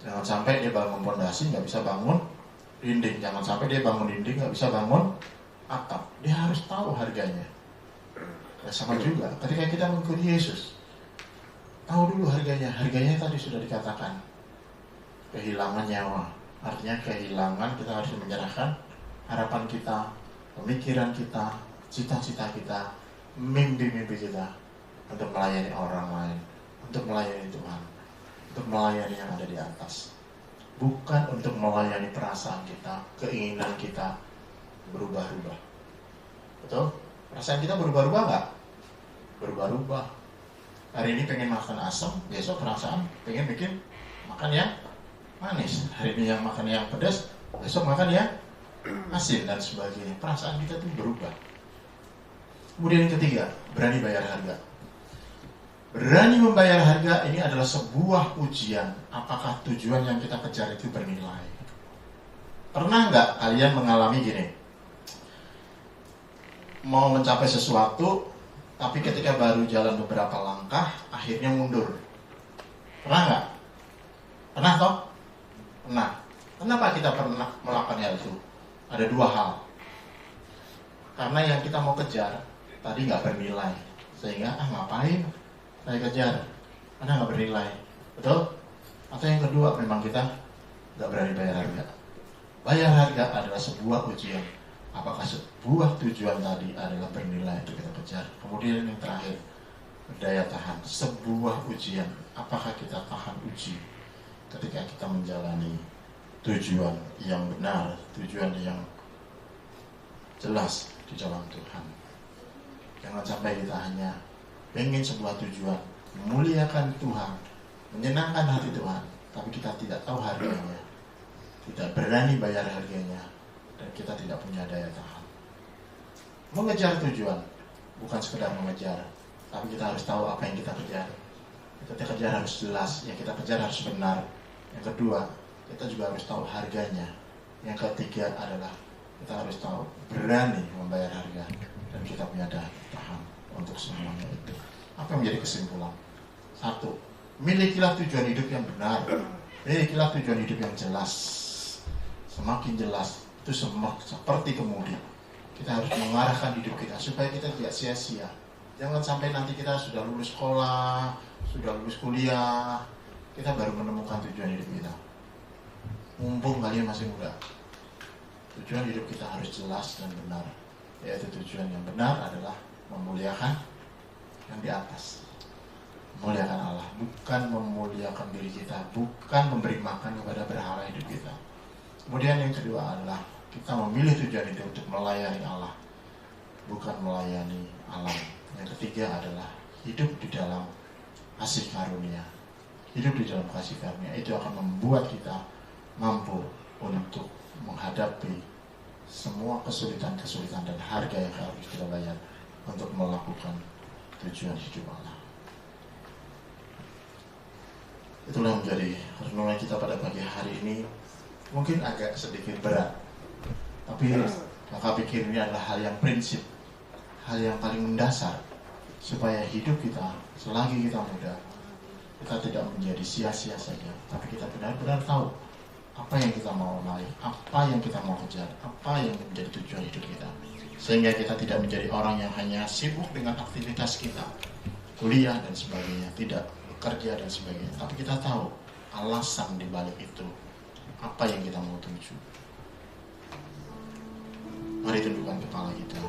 Jangan sampai dia bangun fondasi nggak bisa bangun dinding. Jangan sampai dia bangun dinding nggak bisa bangun atap. Dia harus tahu harganya. Ya, sama juga ketika kita mengikuti Yesus, tahu dulu harganya. Harganya tadi sudah dikatakan, kehilangan nyawa. Artinya kehilangan, kita harus menyerahkan harapan kita, pemikiran kita, cita-cita kita, mimpi-mimpi kita, untuk melayani orang lain, untuk melayani Tuhan, untuk melayani yang ada di atas. Bukan untuk melayani perasaan kita, keinginan kita berubah-ubah. Betul? Perasaan kita berubah-ubah nggak? Berubah-ubah. Hari ini pengen makan asam, besok perasaan pengen bikin makan yang manis. Hari ini yang makan yang pedas, besok makan yang asin dan sebagainya. Perasaan kita tuh berubah. Kemudian yang ketiga, berani bayar harga. Berani membayar harga ini adalah sebuah ujian. Apakah tujuan yang kita kejar itu bernilai? Pernah nggak kalian mengalami gini? Mau mencapai sesuatu, tapi ketika baru jalan beberapa langkah, akhirnya mundur. Pernah nggak? Pernah toh? Pernah. Kenapa kita pernah melakukan hal itu? Ada dua hal. Karena yang kita mau kejar tadi nggak bernilai, sehingga ngapain saya kejar? Karena nggak bernilai, betul? Atau yang kedua, memang kita nggak berani bayar harga. Bayar harga adalah sebuah ujian. Apakah sebuah tujuan tadi adalah bernilai untuk kita kejar? Kemudian yang terakhir, daya tahan. Sebuah ujian, apakah kita tahan uji ketika kita menjalani tujuan yang benar, tujuan yang jelas di dalam Tuhan. Jangan sampai kita hanya pengen sebuah tujuan, memuliakan Tuhan, menyenangkan hati Tuhan, tapi kita tidak tahu harganya, tidak berani bayar harganya, dan kita tidak punya daya tahan. Mengejar tujuan bukan sekedar mengejar, tapi kita harus tahu apa yang kita kejar. Kita kejar harus jelas, yang kita kejar harus benar. Yang kedua, kita juga harus tahu harganya. Yang ketiga adalah kita harus tahu berani membayar harga, dan kita punya daya tahan untuk semuanya itu. Apa yang menjadi kesimpulan? Satu, milikilah tujuan hidup yang benar, milikilah tujuan hidup yang jelas. Semakin jelas, itu seperti kemudi. Kita harus mengarahkan hidup kita supaya kita tidak sia-sia. Jangan sampai nanti kita sudah lulus sekolah, sudah lulus kuliah, kita baru menemukan tujuan hidup kita. Mumpung kalian masih muda, tujuan hidup kita harus jelas dan benar. Yaitu tujuan yang benar adalah memuliakan yang di atas, memuliakan Allah, bukan memuliakan diri kita, bukan memberi makan kepada berhala hidup kita. Kemudian yang kedua adalah kita memilih tujuan itu untuk melayani Allah, bukan melayani alam. Yang ketiga adalah hidup di dalam kasih karunia. Hidup di dalam kasih karunia itu akan membuat kita mampu untuk menghadapi semua kesulitan-kesulitan dan harga yang harus kita bayar untuk melakukan tujuan hidup Allah. Itulah menjadi renungan kita pada pagi hari ini. Mungkin agak sedikit berat, tapi kakak pikir ini adalah hal yang prinsip, hal yang paling mendasar, supaya hidup kita selagi kita muda, kita tidak menjadi sia-sia saja, tapi kita benar-benar tahu apa yang kita mau raih, apa yang kita mau kejar, apa yang menjadi tujuan hidup kita, sehingga kita tidak menjadi orang yang hanya sibuk dengan aktivitas kita, kuliah dan sebagainya, tidak bekerja dan sebagainya, tapi kita tahu alasan di balik itu, apa yang kita mau tuju. Mari tundukkan kepala kita.